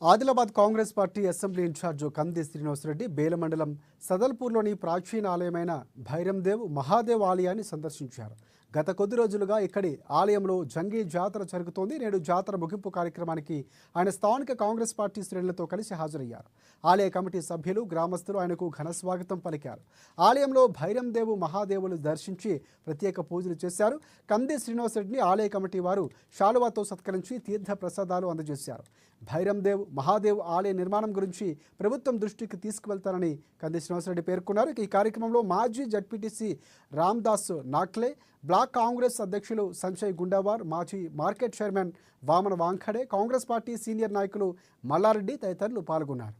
Adilabad Congress party assembly in-charge Kandi Srinivasa Reddy బేల మండలం సదల్పూర్లోని ప్రాచీన ఆలయమైన భైరందేవ్ మహాదేవ్ ఆలయాన్ని సందర్శించారు. గత కొద్ది రోజులుగా ఇక్కడి ఆలయంలో జంగీ జాతర జరుగుతోంది. నేడు జాతర ముగింపు కార్యక్రమానికి ఆయన స్థానిక కాంగ్రెస్ పార్టీ శ్రేణులతో కలిసి హాజరయ్యారు. ఆలయ కమిటీ సభ్యులు, గ్రామస్తులు ఆయనకు ఘన స్వాగతం పలికారు. ఆలయంలో భైరందేవు మహాదేవులు దర్శించి ప్రత్యేక పూజలు చేశారు. కంది శ్రీనివాసరెడ్డిని ఆలయ కమిటీ వారు శాలువాతో సత్కరించి తీర్థ ప్రసాదాలు అందజేశారు. భైరందేవ్ మహాదేవ్ ఆలయ నిర్మాణం గురించి ప్రభుత్వం దృష్టికి తీసుకువెళ్తారని కంది శ్రీనివాసరెడ్డి పేర్కొన్నారు. ఈ కార్యక్రమంలో మాజీ జడ్పీటీసీ రామ్దాస్ నాక్లే, బ్లాక్ కాంగ్రెస్ అధ్యక్షులు సంజయ్ గుండావార్, మాజీ market chairman Vamana Wankhede, Congress party senior నాయకులు మల్లారెడ్డి తదితరులు పాల్గొన్నారు.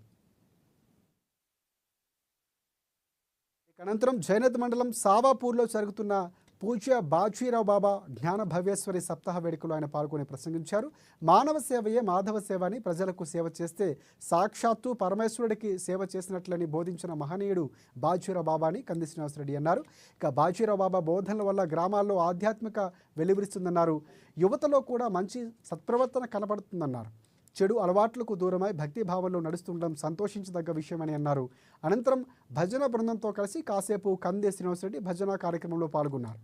అనంతరం జైనద్ మండలం సావాపూర్లో జరుగుతున్న పూజ్య బాజీరావు బాబా జ్ఞాన భవ్యేశ్వరి సప్తాహ వేడుకలో ఆయన పాల్గొని ప్రసంగించారు. మానవ సేవయే మాధవ సేవ అని, ప్రజలకు సేవ చేస్తే సాక్షాత్తు పరమేశ్వరుడికి సేవ చేసినట్లని బోధించిన మహనీయుడు బాజీరావు బాబా అని కంది శ్రీనివాసరెడ్డి అన్నారు. ఇక బాజీరావు బాబా బోధనల వల్ల గ్రామాల్లో ఆధ్యాత్మిక వెలువరిస్తుందన్నారు. యువతలో కూడా మంచి సత్ప్రవర్తన కనబడుతుందన్నారు. చెడు అలవాట్లకు దూరమై భక్తి భావంలో నడుస్తుండడం సంతోషించదగ్గ విషయమని అన్నారు. అనంతరం భజన బృందంతో కలిసి కాసేపు కంది శ్రీనివాసరెడ్డి భజన కార్యక్రమంలో పాల్గొన్నారు.